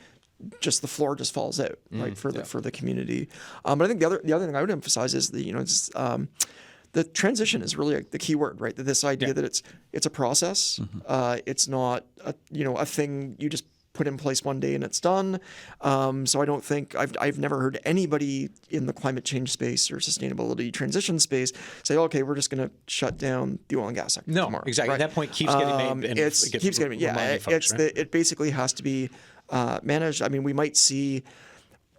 [SPEAKER 3] just the floor just falls out, right, for the community. But I think the other thing I would emphasize is the transition is really the key word, right? That this idea that it's a process. It's not a thing you just put in place one day and it's done. So I don't think I've never heard anybody in the climate change space or sustainability transition space say, okay, we're just going to shut down the oil and gas sector tomorrow. Exactly.
[SPEAKER 1] Right? That point keeps getting made.
[SPEAKER 3] It basically has to be managed. I mean, we might see,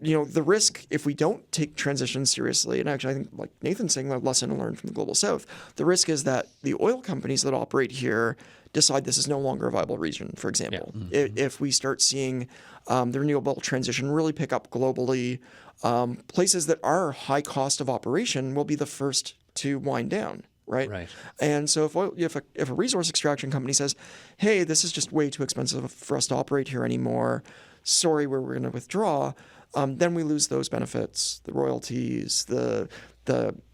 [SPEAKER 3] the risk if we don't take transition seriously, and actually I think like Nathan's saying, the lesson to learn from the Global South, the risk is that the oil companies that operate here decide this is no longer a viable region, for example. Yeah. If we start seeing the renewable transition really pick up globally, places that are high cost of operation will be the first to wind down. Right. And so if a resource extraction company says, hey, this is just way too expensive for us to operate here anymore, sorry, we're going to withdraw, then we lose those benefits, the royalties, the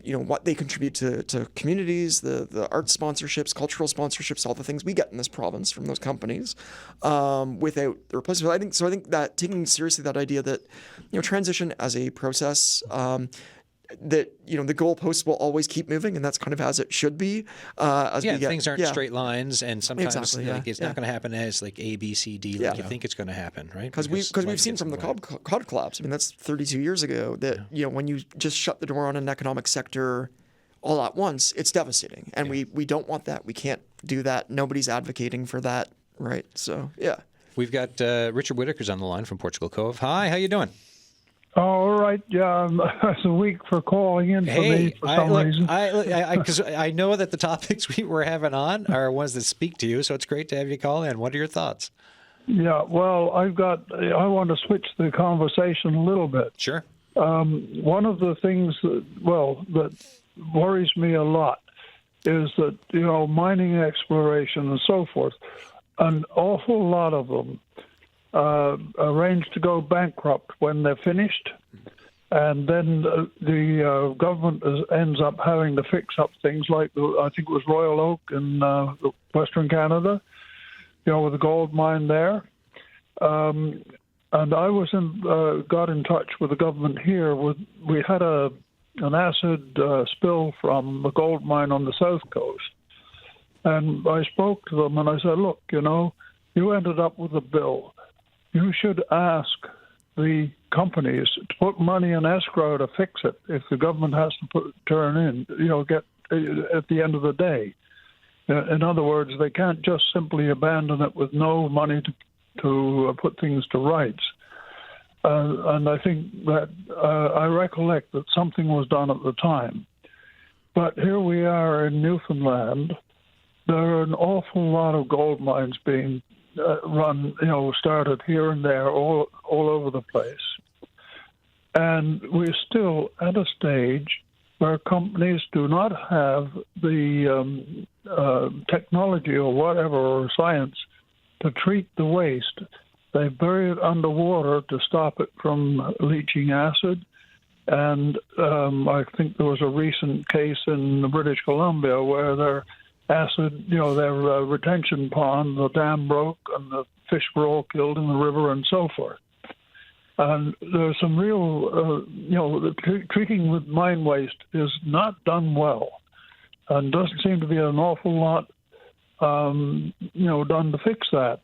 [SPEAKER 3] what they contribute to communities, the arts sponsorships, cultural sponsorships, all the things we get in this province from those companies, without the replacement. I think that taking seriously that idea that transition as a process, that the goalposts will always keep moving, and that's kind of as it should be.
[SPEAKER 1] Things aren't straight lines, and sometimes it's not going to happen as like A, B, C, D, like you think it's going to happen, right?
[SPEAKER 3] Because we've seen from the cod collapse. I mean, that's 32 years ago. That when you just shut the door on an economic sector all at once, it's devastating, and we don't want that. We can't do that. Nobody's advocating for that, right? So
[SPEAKER 1] we've got Richard Whitaker's on the line from Portugal Cove. Hi, how you doing?
[SPEAKER 4] Oh, all right. Yeah, it's a week for calling in for me for some reason.
[SPEAKER 1] Because I know that the topics we were having on are ones that speak to you, so it's great to have you call in. What are your thoughts?
[SPEAKER 4] Yeah, well, I want to switch the conversation a little bit.
[SPEAKER 1] Sure.
[SPEAKER 4] One of the things that worries me a lot is that, mining exploration and so forth, an awful lot of them arrange to go bankrupt when they're finished, and then the government ends up having to fix up things like I think it was Royal Oak in Western Canada, with the gold mine there. And I got in touch with the government here. We had an acid spill from a gold mine on the south coast. And I spoke to them and I said, look, you ended up with a bill. You should ask the companies to put money in escrow to fix it if the government has to turn in, get at the end of the day. In other words, they can't just simply abandon it with no money to put things to rights. And I think that I recollect that something was done at the time. But here we are in Newfoundland. There are an awful lot of gold mines being run, started here and there, all over the place. And we're still at a stage where companies do not have the technology or whatever, or science, to treat the waste. They bury it underwater to stop it from leaching acid. And I think there was a recent case in British Columbia where their acid, their retention pond, the dam broke and the fish were all killed in the river and so forth. And there's some real, treating with mine waste is not done well, and doesn't seem to be an awful lot, done to fix that.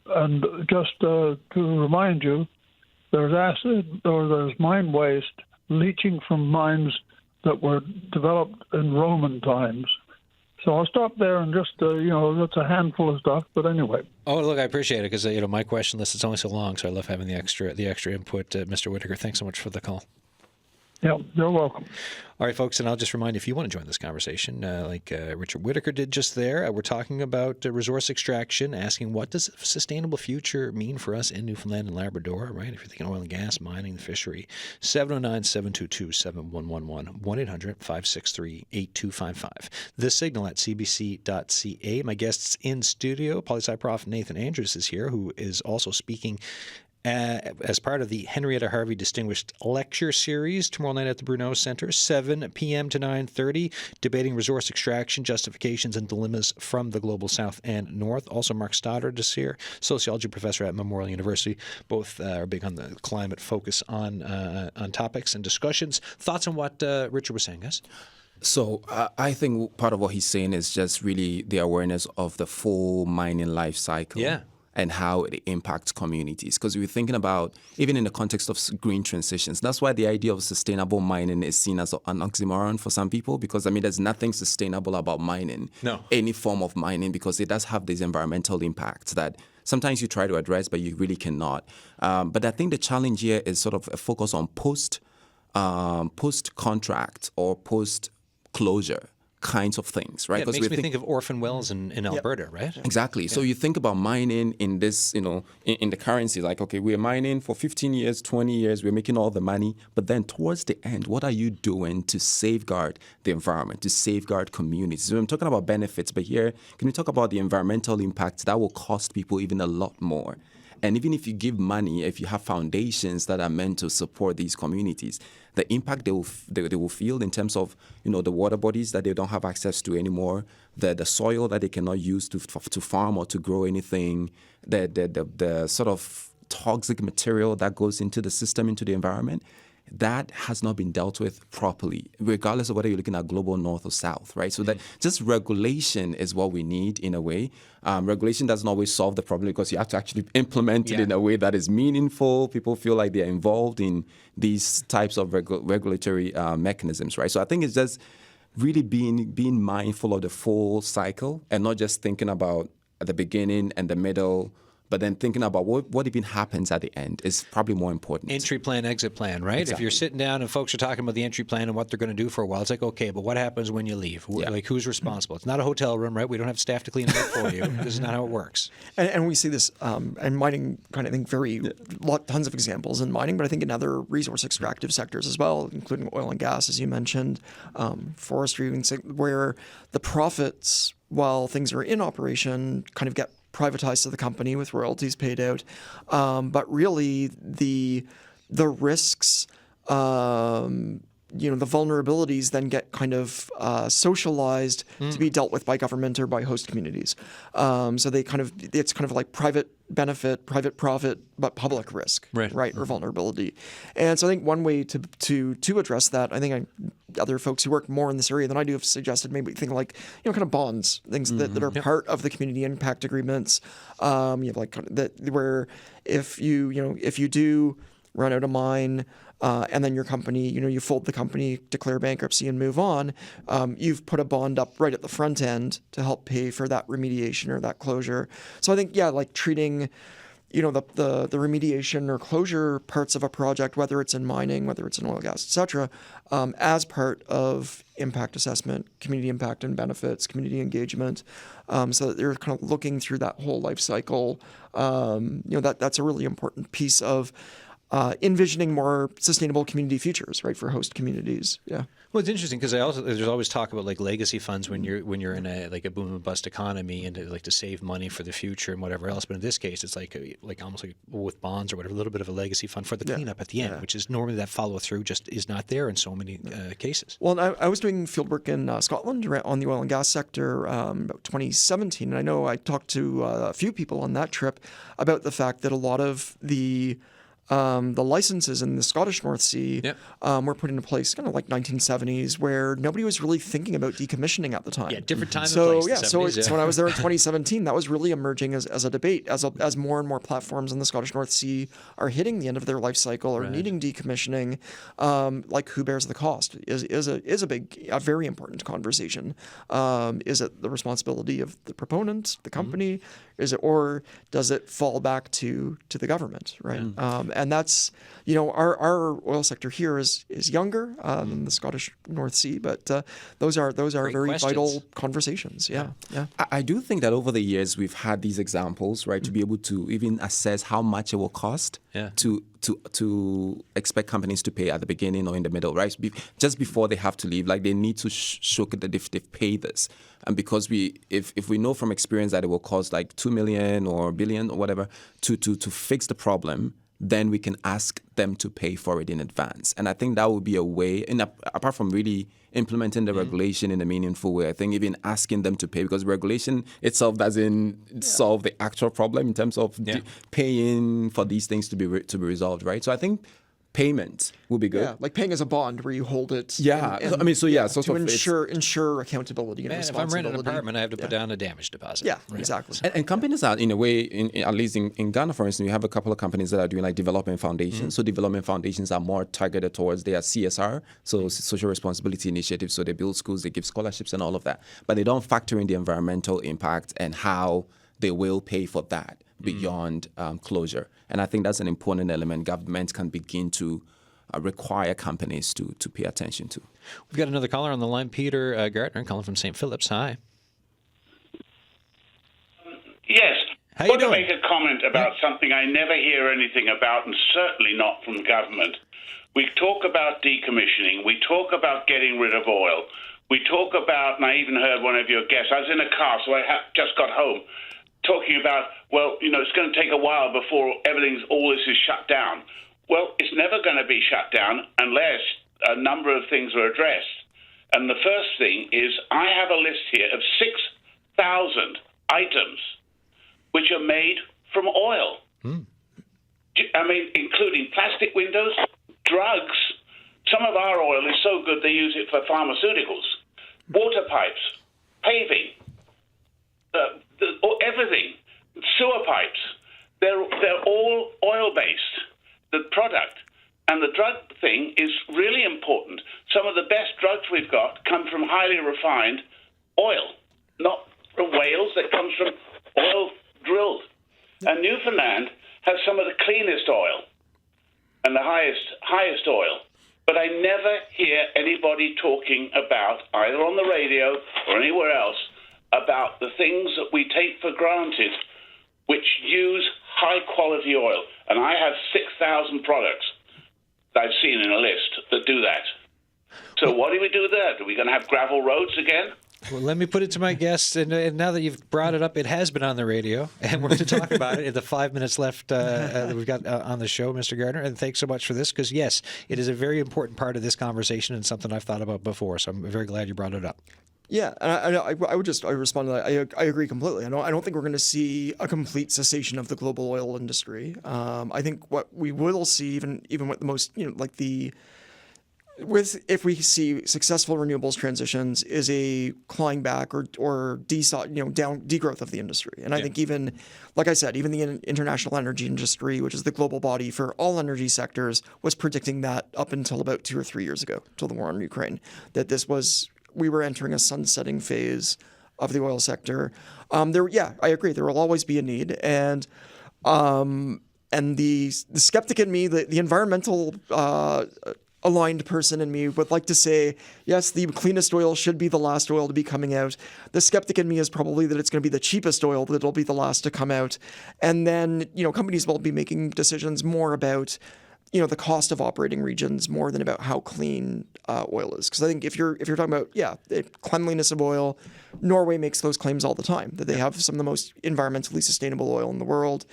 [SPEAKER 4] And just to remind you, there's acid or there's mine waste leaching from mines that were developed in Roman times. So I'll stop there and just, that's a handful of stuff. But anyway.
[SPEAKER 1] Oh, look, I appreciate it because, my question list is only so long, so I love having the extra input. Mr. Whitaker, thanks so much for the call.
[SPEAKER 4] Yeah, you're welcome.
[SPEAKER 1] All right, folks, and I'll just remind you, if you want to join this conversation, like Richard Whitaker did just there, we're talking about resource extraction, asking what does a sustainable future mean for us in Newfoundland and Labrador, right? If you're thinking oil and gas, mining, the fishery, 709-722-7111, 1-800-563-8255. The Signal at cbc.ca. My guests in studio, Poli-Sci Prof. Nathan Andrews is here, who is also speaking as part of the Henrietta Harvey Distinguished Lecture Series tomorrow night at the Bruneau Center, 7 p.m. to 9:30, debating resource extraction, justifications, and dilemmas from the Global South and North. Also, Mark Stoddart is here, sociology professor at Memorial University. Both are big on the climate focus on topics and discussions. Thoughts on what Richard was saying, guys?
[SPEAKER 2] So I think part of what he's saying is just really the awareness of the full mining life cycle.
[SPEAKER 1] Yeah.
[SPEAKER 2] And how it impacts communities. Because we're thinking about, even in the context of green transitions, that's why the idea of sustainable mining is seen as an oxymoron for some people, because, there's nothing sustainable about mining, any form of mining, because it does have these environmental impacts that sometimes you try to address, but you really cannot. But I think the challenge here is sort of a focus on post-contract or post-closure kinds of things, right?
[SPEAKER 1] Yeah, it makes me think of orphan wells in Alberta, right?
[SPEAKER 2] Exactly. Yeah. So you think about mining in this, in the currency, like, okay, we're mining for 15 years, 20 years, we're making all the money, but then towards the end, what are you doing to safeguard the environment, to safeguard communities? So I'm talking about benefits, but here, can we talk about the environmental impacts that will cost people even a lot more? And even if you give money, if you have foundations that are meant to support these communities, the impact they will feel in terms of, the water bodies that they don't have access to anymore, the soil that they cannot use to farm or to grow anything, the sort of toxic material that goes into the system, into the environment, that has not been dealt with properly, regardless of whether you're looking at global north or south, right? So that just regulation is what we need in a way. Regulation doesn't always solve the problem because you have to actually implement it in a way that is meaningful. People feel like they're involved in these types of regulatory mechanisms, right? So I think it's just really being mindful of the full cycle and not just thinking about at the beginning and the middle, but then thinking about what even happens at the end is probably more important.
[SPEAKER 1] Entry plan, exit plan, right?
[SPEAKER 2] Exactly.
[SPEAKER 1] If you're sitting down and folks are talking about the entry plan and what they're going to do for a while, it's like, okay, but what happens when you leave?
[SPEAKER 2] Yeah.
[SPEAKER 1] Like, who's responsible? It's not a hotel room, right? We don't have staff to clean it up for you. This is not how it works.
[SPEAKER 3] And we see this in mining, kind of, I think, tons of examples in mining, but I think in other resource extractive sectors as well, including oil and gas, as you mentioned, forestry, where the profits, while things are in operation, kind of get privatized to the company with royalties paid out, but really the risks the vulnerabilities then get kind of socialized to be dealt with by government or by host communities. So it's kind of like private benefit, private profit, but public risk, right, or vulnerability. And so I think one way to address that, I think other folks who work more in this area than I do have suggested maybe think like kind of bonds, things that are part of the community impact agreements. You have like that where if you do run out of mine. And then your company, you fold the company, declare bankruptcy, and move on. You've put a bond up right at the front end to help pay for that remediation or that closure. So I think, like treating, the remediation or closure parts of a project, whether it's in mining, whether it's in oil, gas, et cetera, as part of impact assessment, community impact and benefits, community engagement, so that they're kind of looking through that whole life cycle. That's a really important piece of envisioning more sustainable community futures, right, for host communities. Yeah.
[SPEAKER 1] Well, it's interesting because there's always talk about like legacy funds when you're in a boom and bust economy and to save money for the future and whatever else. But in this case, it's like almost like with bonds or whatever, a little bit of a legacy fund for the cleanup at the end, which is normally that follow through just is not there in so many cases.
[SPEAKER 3] Well, I was doing fieldwork in Scotland on the oil and gas sector about 2017, and I know I talked to a few people on that trip about the fact that a lot of the licenses in the Scottish North Sea were put into place kind of like 1970s, where nobody was really thinking about decommissioning at the time.
[SPEAKER 1] Yeah, different time and place.
[SPEAKER 3] So when I was there in 2017, that was really emerging as a debate as more and more platforms in the Scottish North Sea are hitting the end of their life cycle or needing decommissioning. Like who bears the cost is a very important conversation. Is it the responsibility of the proponent, the company? Is it, or does it fall back to the government, right? And that's, our oil sector here is younger than the Scottish North Sea, but those are
[SPEAKER 1] Great
[SPEAKER 3] very
[SPEAKER 1] questions.
[SPEAKER 3] vital conversations. Yeah.
[SPEAKER 2] I do think that over the years we've had these examples, right, to be able to even assess how much it will cost to expect companies to pay at the beginning or in the middle, right? Just before they have to leave, like they need to show that if they've paid this. And because if we know from experience that it will cost like 2 million or billion or whatever to fix the problem, then we can ask them to pay for it in advance. And I think that would be a way, and apart from really implementing the regulation in a meaningful way, I think even asking them to pay, because regulation itself doesn't solve the actual problem in terms of paying for these things to be resolved, right? So I think payment will be good.
[SPEAKER 3] Yeah, like paying as a bond where you hold it.
[SPEAKER 2] To
[SPEAKER 3] ensure accountability and
[SPEAKER 1] Man, if I'm
[SPEAKER 3] responsibility.
[SPEAKER 1] renting an apartment, I have to put down a damage deposit.
[SPEAKER 3] Yeah, exactly.
[SPEAKER 2] And companies are, in a way, at least in Ghana, for instance, we have a couple of companies that are doing like development foundations. So development foundations are more targeted towards their CSR, so social responsibility initiatives. So they build schools, they give scholarships and all of that. But they don't factor in the environmental impact and how they will pay for that beyond closure. And I think that's an important element government can begin to require companies to pay attention to.
[SPEAKER 1] We've got another caller on the line, Peter Gartner, calling from St. Philip's. Hi.
[SPEAKER 5] Yes.
[SPEAKER 1] How
[SPEAKER 5] I
[SPEAKER 1] you
[SPEAKER 5] want to
[SPEAKER 1] doing?
[SPEAKER 5] make a comment about something I never hear anything about, and certainly not from government. We talk about decommissioning. We talk about getting rid of oil. We talk about, and I even heard one of your guests, I was in a car, so I just got home, talking about, it's going to take a while before all this is shut down. Well, it's never going to be shut down unless a number of things are addressed. And the first thing is I have a list here of 6,000 items which are made from oil. I mean, including plastic windows, drugs. Some of our oil is so good they use it for pharmaceuticals, water pipes, paving, everything, sewer pipes. They're all oil-based, the product. And the drug thing is really important. Some of the best drugs we've got come from highly refined oil, not from whales. That comes from oil drilled. And Newfoundland has some of the cleanest oil and the highest oil. But I never hear anybody talking about, either on the radio or anywhere else, about the things that we take for granted which use high-quality oil. And I have 6,000 products that I've seen in a list that do that. So what do we do there? Are we going to have gravel roads again?
[SPEAKER 1] Well, let me put it to my guests, and now that you've brought it up, it has been on the radio, and we're going to talk about it in the 5 minutes left that we've got on the show, Mr. Gardner. And thanks so much for this, because yes, it is a very important part of this conversation and something I've thought about before. So I'm very glad you brought it up.
[SPEAKER 3] Yeah, and I would respond to that. I agree completely. I don't think we're going to see a complete cessation of the global oil industry. I think what we will see, even with the most, if we see successful renewables transitions, is a clawing back or degrowth of the industry. And I think even, like I said, even the International Energy Industry, which is the global body for all energy sectors, was predicting that up until about 2 or 3 years ago, till the war in Ukraine, that we were entering a sunsetting phase of the oil sector. I agree. There will always be a need, and the skeptic in me, the environmental aligned person in me, would like to say, yes, the cleanest oil should be the last oil to be coming out. The skeptic in me is probably that it's going to be the cheapest oil that'll be the last to come out, and then companies will be making decisions more about the cost of operating regions more than about how clean oil is. Because I think if you're talking about the cleanliness of oil, Norway makes those claims all the time, that they have some of the most environmentally sustainable oil in the world.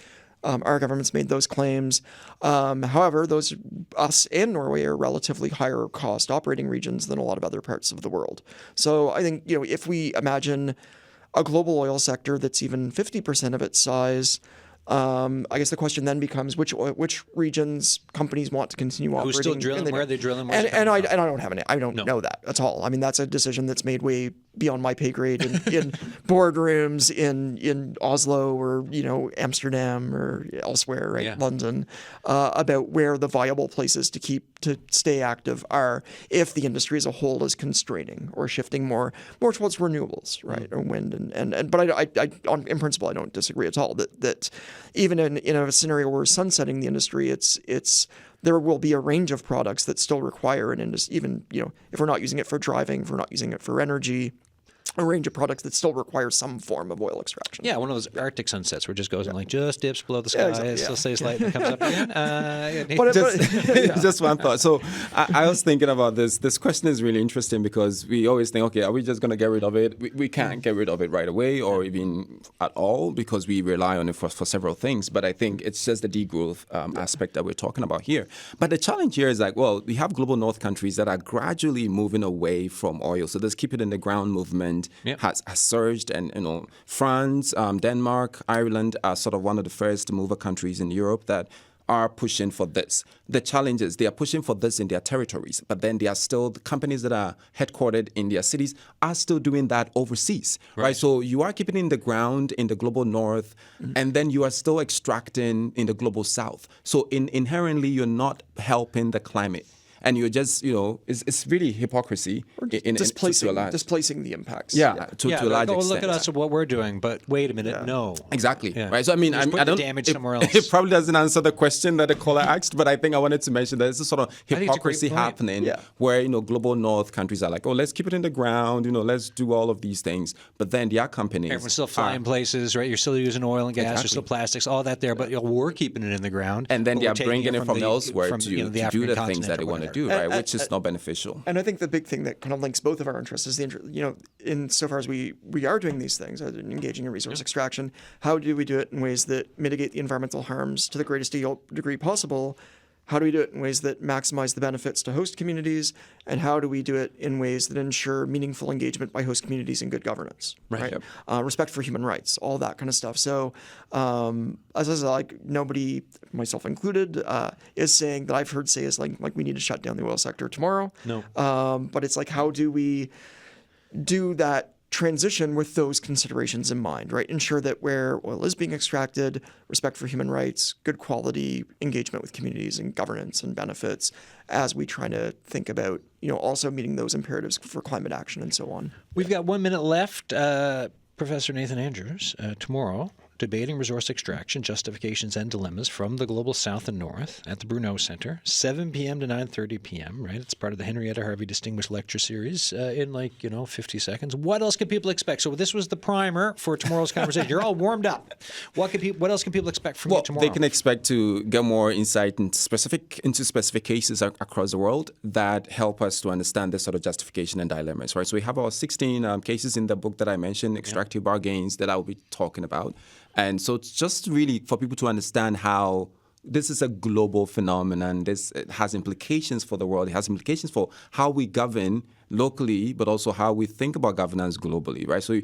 [SPEAKER 3] Our government's made those claims. However, us and Norway are relatively higher cost operating regions than a lot of other parts of the world. So I think if we imagine a global oil sector that's even 50% of its size, I guess the question then becomes which regions companies want to continue operating.
[SPEAKER 1] Who's still drilling? Where are they drilling?
[SPEAKER 3] And I don't have I don't know that at all. I mean, that's a decision that's made way beyond my pay grade in boardrooms in Oslo or Amsterdam or elsewhere, right?
[SPEAKER 1] Yeah.
[SPEAKER 3] London, about where the viable places to stay active are if the industry as a whole is constraining or shifting more towards renewables, right, or wind but in principle I don't disagree at all that even in a scenario where we're sunsetting the industry, there will be a range of products that still require an industry, even if we're not using it for driving, if we're not using it for energy, a range of products that still require some form of oil extraction.
[SPEAKER 1] Yeah, one of those Arctic sunsets where it just goes and just dips below the sky,
[SPEAKER 3] exactly,
[SPEAKER 1] it still stays light and comes up again.
[SPEAKER 2] Just one thought. So I was thinking about this. This question is really interesting because we always think, okay, are we just going to get rid of it? We can't get rid of it right away or even at all because we rely on it for several things. But I think it's just the degrowth aspect that we're talking about here. But the challenge here is we have global north countries that are gradually moving away from oil. So this keep it in the ground movement has surged, and France, Denmark, Ireland are sort of one of the first mover countries in Europe that are pushing for this. The challenge is they are pushing for this in their territories, but then they are still, the companies that are headquartered in their cities are still doing that overseas, right? So you are keeping it in the ground in the global north, and then you are still extracting in the global south. So inherently, you're not helping the climate. And you're just, it's really hypocrisy
[SPEAKER 3] displacing the impacts.
[SPEAKER 2] To a large extent.
[SPEAKER 1] Look at us and what we're doing, but wait a minute, no.
[SPEAKER 2] Exactly. Right. So I mean, I don't.
[SPEAKER 1] Damage somewhere else.
[SPEAKER 2] It probably doesn't answer the question that the caller asked, but I think I wanted to mention that there's a sort of hypocrisy happening where global north countries are like, oh, let's keep it in the ground, let's do all of these things, but then there are companies.
[SPEAKER 1] Everyone's still flying places, right? You're still using oil and gas. There's still plastics, all that there, but we're keeping it in the ground.
[SPEAKER 2] And then they are bringing it from elsewhere to do the
[SPEAKER 1] African
[SPEAKER 2] things that they want to do, right? Which is not beneficial.
[SPEAKER 3] And I think the big thing that kind of links both of our interests is in so far as we are doing these things, engaging in resource extraction, how do we do it in ways that mitigate the environmental harms to the greatest degree possible? How do we do it in ways that maximize the benefits to host communities? And how do we do it in ways that ensure meaningful engagement by host communities and good governance? Right. Respect for human rights, all that kind of stuff. So, as I said, nobody, myself included, is saying that I've heard say is like we need to shut down the oil sector tomorrow.
[SPEAKER 1] No.
[SPEAKER 3] But it's how do we do that transition with those considerations in mind, right? Ensure that where oil is being extracted, respect for human rights, good quality engagement with communities and governance and benefits as we try to think about, also meeting those imperatives for climate action and so on.
[SPEAKER 1] We've got 1 minute left. Professor Nathan Andrews, tomorrow, Debating Resource Extraction, Justifications and Dilemmas from the Global South and North at the Bruneau Center, 7 p.m. to 9:30 p.m., right? It's part of the Henrietta Harvey Distinguished Lecture Series in 50 seconds. What else can people expect? So this was the primer for tomorrow's conversation. You're all warmed up. What else can people expect from you tomorrow?
[SPEAKER 2] They can expect to get more insight into specific cases across the world that help us to understand this sort of justification and dilemmas, right? So we have our 16 cases in the book that I mentioned, extractive bargains, that I will be talking about. And so it's just really for people to understand how this is a global phenomenon. It has implications for the world. It has implications for how we govern locally, but also how we think about governance globally, right? So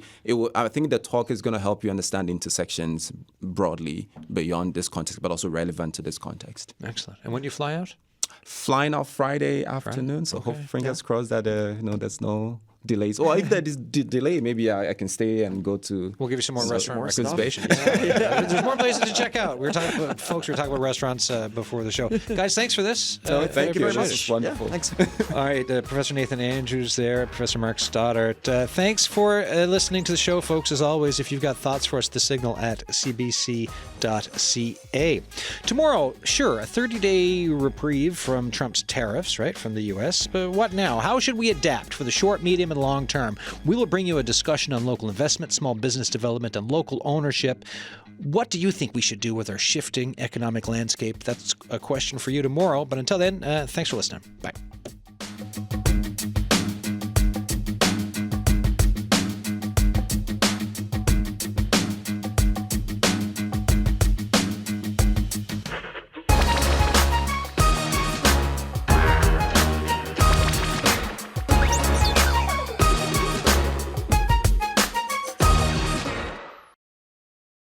[SPEAKER 2] I think the talk is going to help you understand intersections broadly beyond this context, but also relevant to this context.
[SPEAKER 1] Excellent. And when do you fly out?
[SPEAKER 2] Flying out Friday afternoon, so hope fingers crossed that there's no delays. Or if there is delay, maybe I can stay and go to.
[SPEAKER 1] We'll give you some more restaurant
[SPEAKER 3] stuff.
[SPEAKER 1] recommendations. There's more places to check out. We were talking about restaurants before the show. Guys, thanks for this.
[SPEAKER 2] Thank you very much.
[SPEAKER 3] It's
[SPEAKER 2] Wonderful.
[SPEAKER 3] Yeah, thanks.
[SPEAKER 1] All right, Professor Nathan Andrews there, Professor Mark Stoddart. Thanks for listening to the show, folks. As always, if you've got thoughts for us, the signal at cbc.ca. Tomorrow, sure, a 30-day reprieve from Trump's tariffs, right, from the U.S. But what now? How should we adapt for the short, medium, and long term? We will bring you a discussion on local investment, small business development, and local ownership. What do you think we should do with our shifting economic landscape? That's a question for you tomorrow. But until then, thanks for listening. Bye.